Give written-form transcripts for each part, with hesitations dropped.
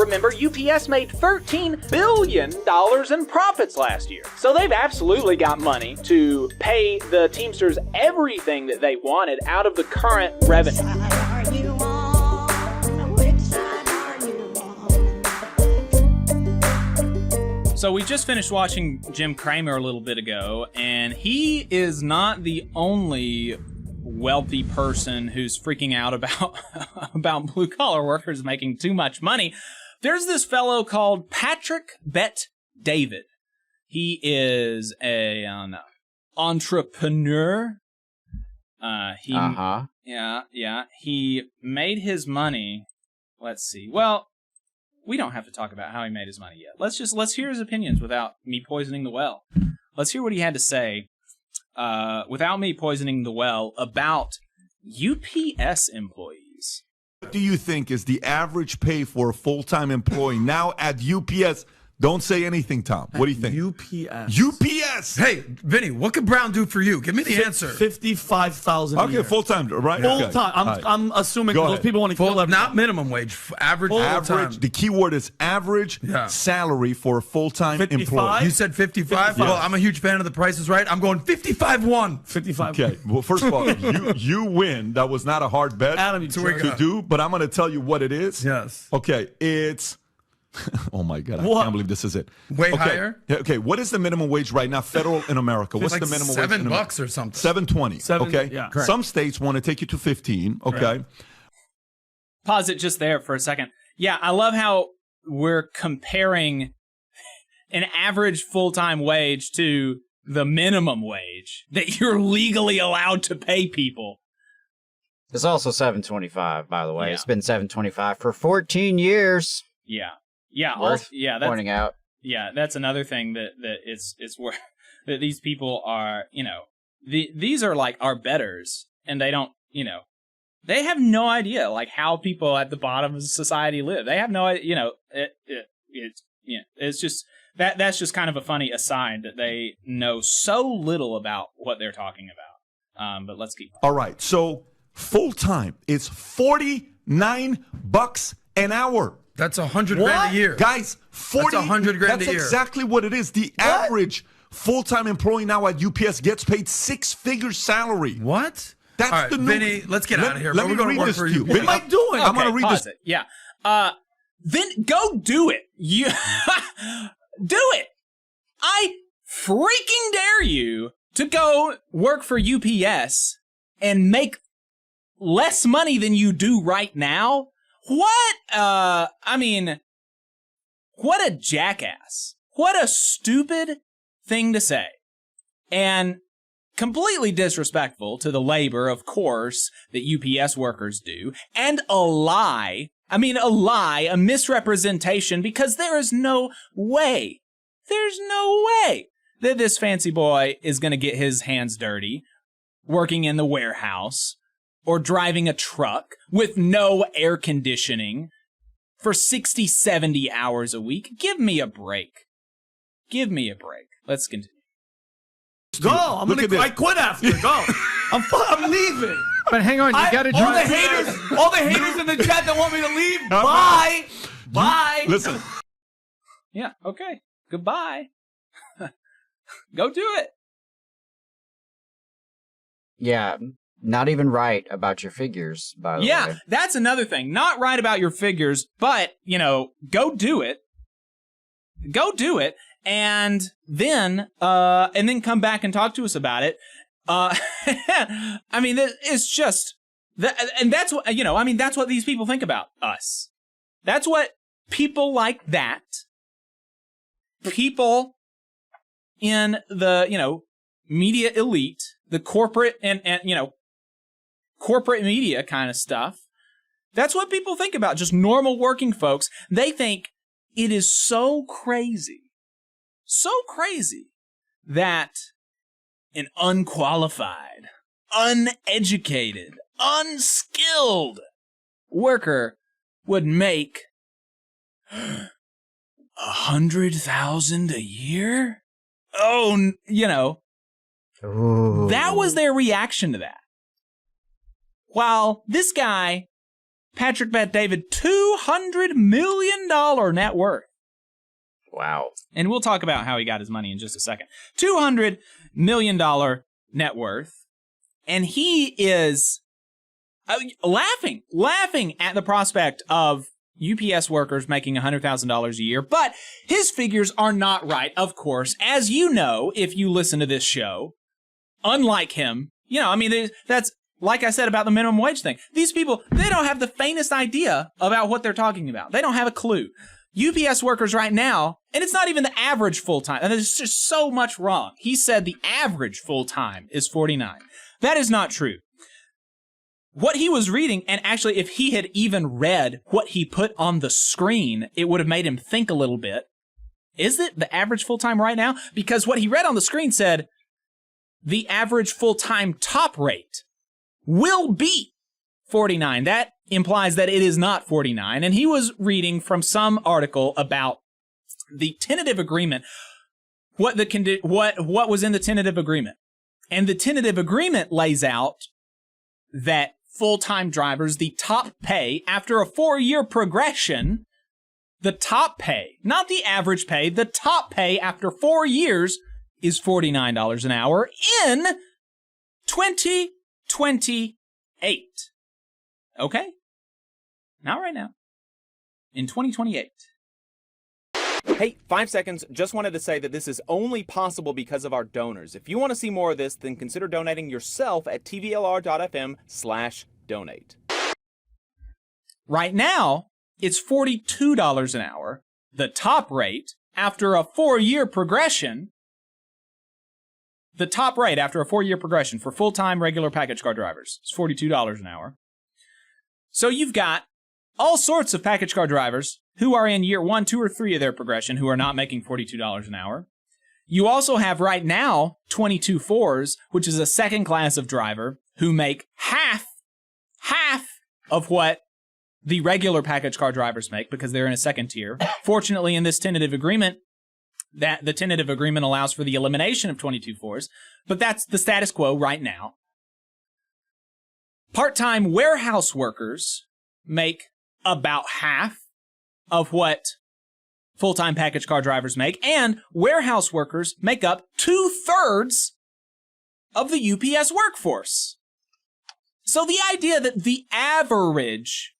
Remember, UPS made $13 billion in profits last year. So they've absolutely got money to pay the Teamsters everything that they wanted out of the current revenue. So we just finished watching Jim Cramer a little bit ago, and he is not the only wealthy person who's freaking out about blue-collar workers making too much money. There's this fellow called Patrick Bet-David. He is an entrepreneur. Yeah. He made his money. Let's see. Well, we don't have to talk about how he made his money yet. Let's hear his opinions without me poisoning the well. Let's hear what he had to say without me poisoning the well about UPS employees. What do you think is the average pay for a full-time employee now at UPS? Don't say anything, Tom. What do you think? UPS. Hey, Vinny, what could Brown do for you? Give me the answer. $55,000. Okay, full-time, right? Full-time. Okay. I'm assuming those people want to kill everything. Not minimum wage. Average. Average. The key word is average salary for a full-time employee. You said 55? Well, I'm a huge fan of The Price is Right. I'm going 55-1. 55. Okay. Well, first of all, you win. That was not a hard bet to do, but I'm going to tell you what it is. Yes. Okay. It's... Oh my God! I can't believe this is it. Way higher. Okay, what is the minimum wage right now, federal in America? What's like the minimum $7 wage? $7 or something. $7.20. Okay. Yeah. Some states want to take you to 15. Okay. Right. Pause it just there for a second. Yeah, I love how we're comparing an average full-time wage to the minimum wage that you're legally allowed to pay people. It's also $7.25, by the way. Yeah. It's been $7.25 for 14 years. Yeah. Worth That's pointing out. Yeah, that's another thing that it's worth that these people are, these are like our betters, and they don't, they have no idea like how people at the bottom of society live. They have no idea, it's just that's just kind of a funny aside that they know so little about what they're talking about. But let's keep. All right, so full time is $49 an hour. That's $100,000 a year, guys. That's $100,000 a year. That's exactly what it is. The average full-time employee now at UPS gets paid six-figure salary. What? That's all right, the new. Vinny, let's get out of here. Let me read this to you. What am I doing? I'm going to read pause this. it. Yeah. Then go do it. You do it. I freaking dare you to go work for UPS and make less money than you do right now. What? What a jackass. What a stupid thing to say. And completely disrespectful to the labor, of course, that UPS workers do. And a lie, a misrepresentation, because there is no way that this fancy boy is going to get his hands dirty working in the warehouse or driving a truck with no air conditioning for 60, 70 hours a week. Give me a break. Let's continue. Go. I quit after. Go. I'm leaving. But hang on, you got to all the haters in the chat that want me to leave. Bye. Bye. Listen. Yeah, okay. Goodbye. Go do it. Yeah. Not even right about your figures, by the way. Yeah, that's another thing. Not right about your figures, but, go do it. Go do it, and then come back and talk to us about it. It's just, and that's what, that's what these people think about us. That's what people like that, people in the, media elite, the corporate and corporate media kind of stuff. That's what people think about, just normal working folks. They think it is so crazy that an unqualified, uneducated, unskilled worker would make $100,000 a year? Oh, Ooh. that was their reaction to that. While this guy Patrick Bet David $200 million net worth. Wow. And we'll talk about how he got his money in just a second. $200 million net worth. And he is laughing at the prospect of UPS workers making $100,000 a year. But his figures are not right, of course. As you know, if you listen to this show, unlike him, that's like I said about the minimum wage thing. These people, they don't have the faintest idea about what they're talking about. They don't have a clue. UPS workers right now, and it's not even the average full-time, and there's just so much wrong. He said the average full-time is 49. That is not true. What he was reading, and actually if he had even read what he put on the screen, it would have made him think a little bit. Is it the average full-time right now? Because what he read on the screen said the average full-time top rate will be 49. That implies that it is not 49. And he was reading from some article about the tentative agreement, what was in the tentative agreement. And the tentative agreement lays out that full-time drivers, the top pay after a 4-year progression, the top pay, not the average pay, the top pay after 4 years is $49 an hour in 2028. Okay? Not right now. In 2028. Hey, 5 seconds. Just wanted to say that this is only possible because of our donors. If you want to see more of this, then consider donating yourself at tvlr.fm/donate. Right now, it's $42 an hour. The top rate after a 4-year progression. The top rate after a 4-year progression for full-time regular package car drivers is $42 an hour. So you've got all sorts of package car drivers who are in year 1, 2, or 3 of their progression who are not making $42 an hour. You also have right now 22-4s, which is a second class of driver who make half of what the regular package car drivers make because they're in a second tier. Fortunately, in this tentative agreement, that the tentative agreement allows for the elimination of 22-4s, but that's the status quo right now. Part-time warehouse workers make about half of what full-time package car drivers make, and warehouse workers make up 2/3 of the UPS workforce. So the idea that the average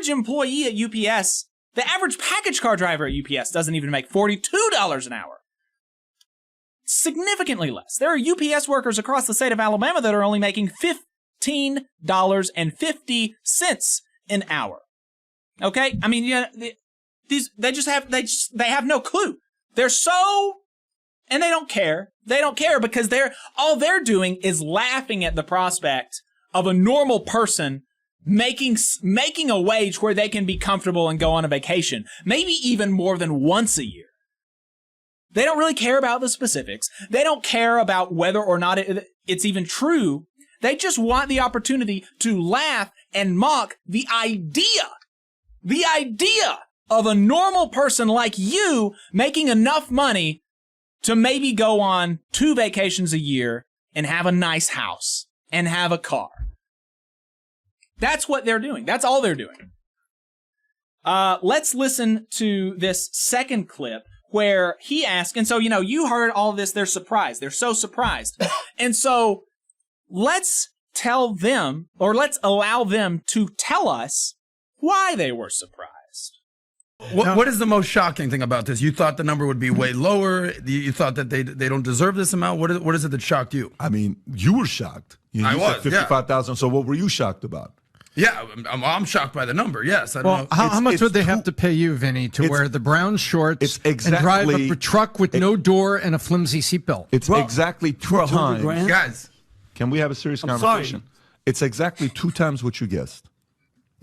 employee at UPS, the average package car driver at UPS doesn't even make $42 an hour. Significantly less. There are UPS workers across the state of Alabama that are only making $15.50 an hour. Okay? I mean, they have no clue. And they don't care. They don't care because all they're doing is laughing at the prospect of a normal person making a wage where they can be comfortable and go on a vacation, maybe even more than once a year. They don't really care about the specifics. They don't care about whether or not it's even true. They just want the opportunity to laugh and mock the idea of a normal person like you making enough money to maybe go on 2 vacations a year and have a nice house and have a car. That's what they're doing. That's all they're doing. Let's listen to this second clip where he asked, and so, you heard all of this, they're surprised. They're so surprised. And so let's tell them, or let's allow them to tell us why they were surprised. What is the most shocking thing about this? You thought the number would be way lower. You thought that they don't deserve this amount. What is it that shocked you? I mean, you were shocked. You said 55,000. So what were you shocked about? Yeah, I'm shocked by the number. Yes. I don't know. How much would they have to pay you, Vinny, to wear the brown shorts and drive a truck with no door and a flimsy seatbelt? It's exactly 2 times. Guys, can we have a serious conversation? Sorry. It's exactly 2 times what you guessed.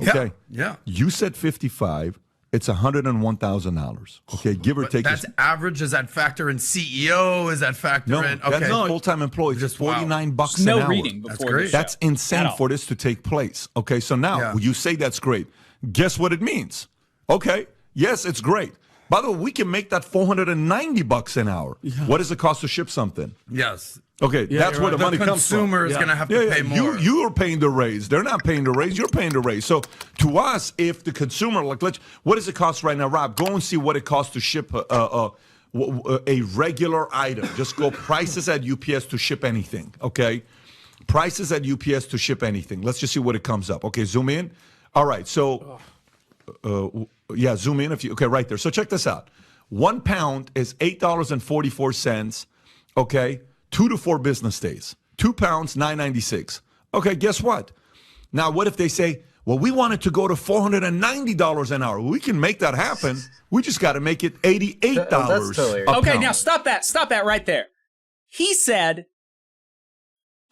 Okay. Yeah. You said 55. It's $101,000. Okay, give or take. That's average. Does that factor in CEO? Is that factor in? Okay. That's full-time employees. Just $49 no an hour. reading before That's great. That's insane for this to take place. Okay, so now you say that's great. Guess what it means? Okay, yes, it's great. By the way, we can make that $490 an hour. Yeah. What does it cost to ship something? Yes. Okay, that's where the money comes from. The consumer is going to have to pay more. You are paying the raise. They're not paying the raise. You're paying the raise. So to us, if the consumer, like, what does it cost right now, Rob? Go and see what it costs to ship a regular item. Just go prices at UPS to ship anything. Okay, prices at UPS to ship anything. Let's just see what it comes up. Okay, zoom in. All right, so zoom in if you. Okay, right there. So check this out. 1 pound is $8.44. Okay. 2 to 4 business days. 2 pounds, $9.96. Okay, guess what? Now, what if they say, well, we want it to go to $490 an hour? Well, we can make that happen. We just got to make it $88 a Okay, pound. now stop that. Stop that right there. He said,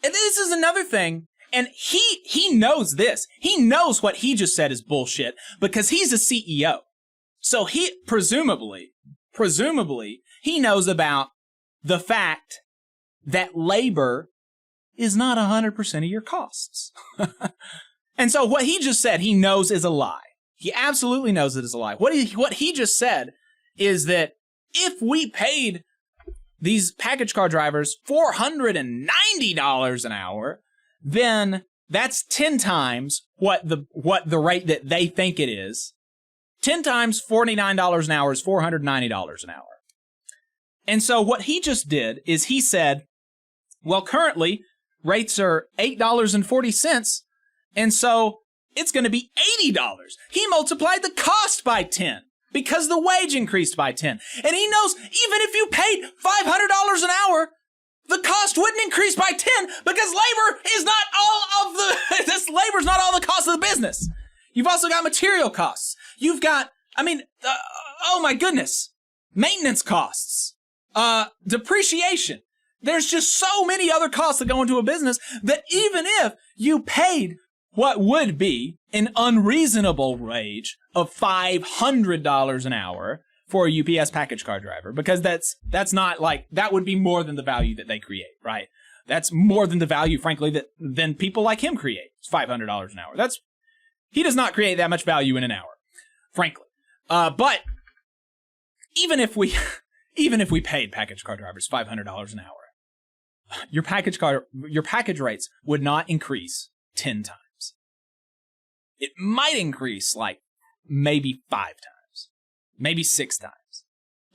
and this is another thing, and he knows this. He knows what he just said is bullshit because he's a CEO. So he, presumably, he knows about the fact that labor is not 100% of your costs. And so what he just said, he knows is a lie. He absolutely knows it is a lie. What he just said is that if we paid these package car drivers $490 an hour, then that's 10 times what the rate that they think it is. 10 times $49 an hour is $490 an hour. And so what he just did is he said, well, currently, rates are $8.40, and so it's going to be $80. He multiplied the cost by 10 because the wage increased by 10. And he knows even if you paid $500 an hour, the cost wouldn't increase by 10 because labor is not all of the labor's not all the cost of the business. You've also got material costs. You've got, oh my goodness, maintenance costs, depreciation. There's just so many other costs that go into a business that even if you paid what would be an unreasonable wage of $500 an hour for a UPS package car driver, because that's not like, that would be more than the value that they create, right? That's more than the value, frankly, than people like him create. It's $500 an hour. He does not create that much value in an hour, frankly. But even if we paid package car drivers $500 an hour, your package rates would not increase 10 times. It might increase like maybe 5 times, maybe 6 times.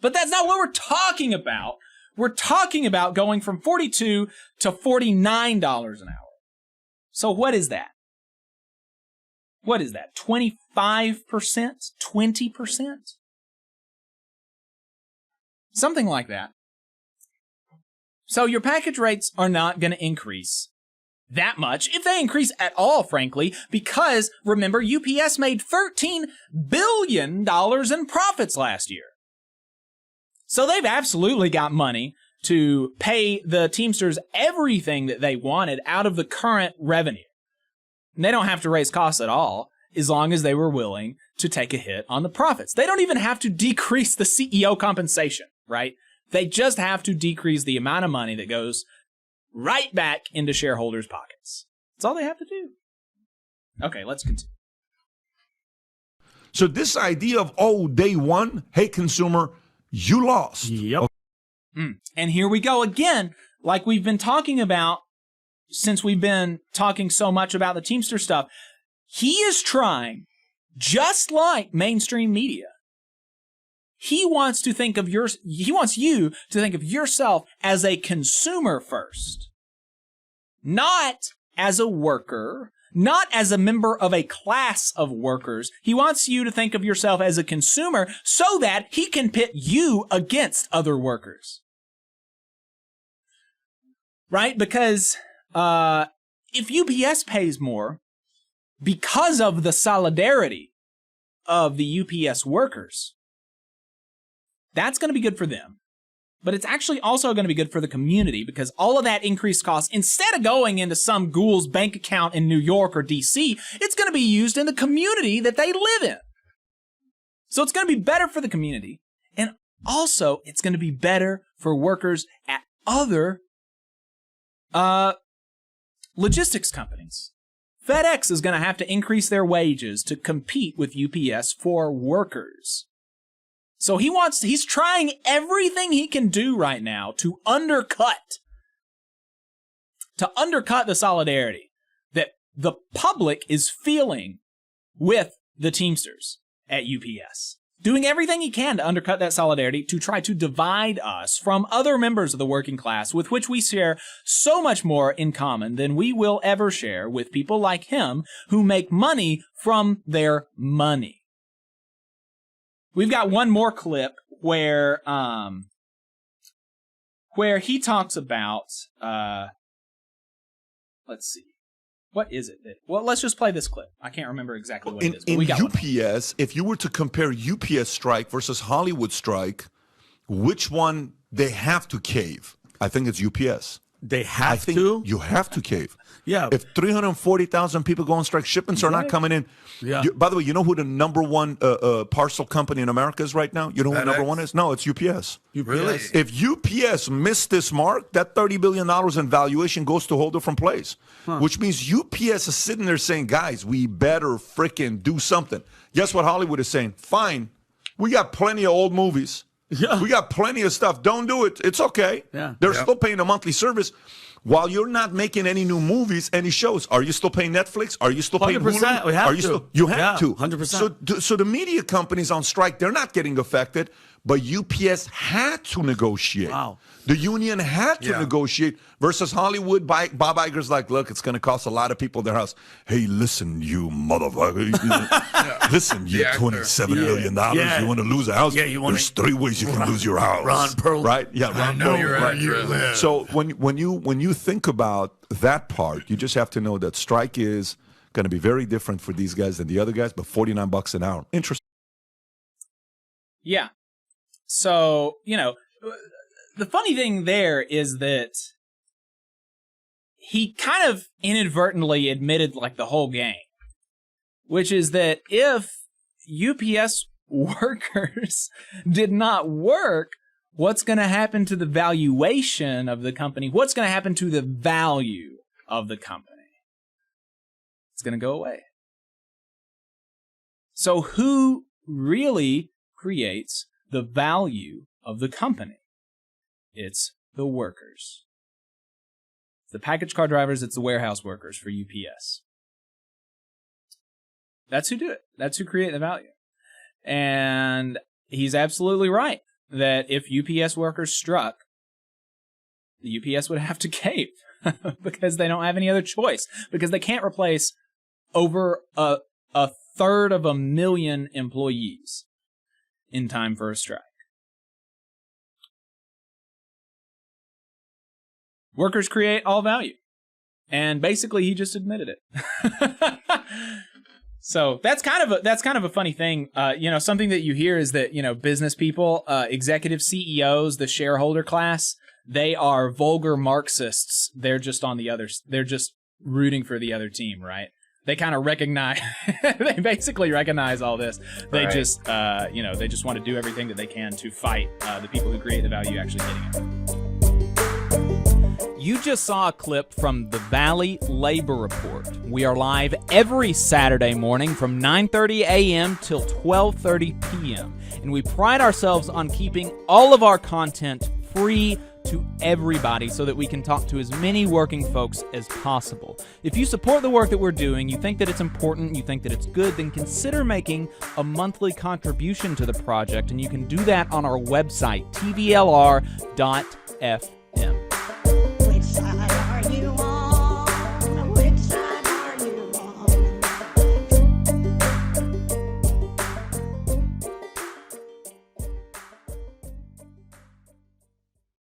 But that's not what we're talking about. We're talking about going from $42 to $49 an hour. So what is that? What is that? 25%? 20%? Something like that. So your package rates are not going to increase that much, if they increase at all, frankly, because, remember, UPS made $13 billion in profits last year. So they've absolutely got money to pay the Teamsters everything that they wanted out of the current revenue. And they don't have to raise costs at all, as long as they were willing to take a hit on the profits. They don't even have to decrease the CEO compensation, right? They just have to decrease the amount of money that goes right back into shareholders' pockets. That's all they have to do. Okay, let's continue. So this idea of, day one, hey, consumer, you lost. Yep. And here we go again, like we've been talking about since we've been talking so much about the Teamster stuff. He is trying, just like mainstream media, he wants you to think of yourself as a consumer first, not as a worker, not as a member of a class of workers. He wants you to think of yourself as a consumer so that he can pit you against other workers. Right? Because if UPS pays more because of the solidarity of the UPS workers, that's going to be good for them. But it's actually also going to be good for the community, because all of that increased cost, instead of going into some ghoul's bank account in New York or DC, it's going to be used in the community that they live in. So it's going to be better for the community. And also, it's going to be better for workers at other logistics companies. FedEx is going to have to increase their wages to compete with UPS for workers. So he's trying everything he can do right now to undercut to undercut the solidarity that the public is feeling with the Teamsters at UPS. Doing everything he can to undercut that solidarity to try to divide us from other members of the working class with which we share so much more in common than we will ever share with people like him who make money from their money. We've got one more clip where he talks about, let's see. What is it? Well, let's just play this clip. I can't remember exactly what it is. But we got UPS, if you were to compare UPS strike versus Hollywood strike, which one they have to cave? I think it's UPS. They have to? You have to cave. Yeah. If 340,000 people go on strike, shipments are not coming in. Yeah. By the way, you know who the number one parcel company in America is right now? You know who the number one is? No, it's UPS. Really? If UPS missed this mark, that $30 billion in valuation goes to a whole different place, which means UPS is sitting there saying, guys, we better freaking do something. Guess what Hollywood is saying? Fine. We got plenty of old movies. Yeah. We got plenty of stuff. Don't do it. It's okay. Yeah. They're still paying a monthly service. While you're not making any new movies, any shows, are you still paying Netflix? Are you still paying 100%. Hulu? We have are you to. Still, you have to. 100%. So the media companies on strike, they're not getting affected, but UPS had to negotiate. Wow. The union had to negotiate versus Hollywood. Bob Iger's like, look, it's going to cost a lot of people their house. Hey, listen, you motherfucker. Listen, you $27 million. You want to lose a house? Yeah, There's 3 ways you can lose your house. Ron Perlman. Right? Yeah, Ron Perlman. Right. You live. So when you think about that part, you just have to know that strike is going to be very different for these guys than the other guys, but $49 an hour. Interesting. Yeah. So, the funny thing there is that he kind of inadvertently admitted like the whole game, which is that if UPS workers did not work, what's going to happen to the valuation of the company? What's going to happen to the value of the company? It's going to go away. So who really creates the value of the company? It's the workers. It's the package car drivers, it's the warehouse workers for UPS. That's who do it. That's who create the value. And he's absolutely right that if UPS workers struck, the UPS would have to cave because they don't have any other choice, because they can't replace over a third of 1 million employees in time for a strike. Workers create all value. And basically he just admitted it. So that's kind of a funny thing. Something that you hear is that, business people, executive CEOs, the shareholder class, they are vulgar Marxists. They're just they're just rooting for the other team, right? They kind of recognize, they basically recognize all this. They just, they just want to do everything that they can to fight the people who create the value actually getting it. You just saw a clip from the Valley Labor Report. We are live every Saturday morning from 9:30 a.m. till 12:30 p.m. And we pride ourselves on keeping all of our content free to everybody so that we can talk to as many working folks as possible. If you support the work that we're doing, you think that it's important, you think that it's good, then consider making a monthly contribution to the project, and you can do that on our website, tvlr.fm.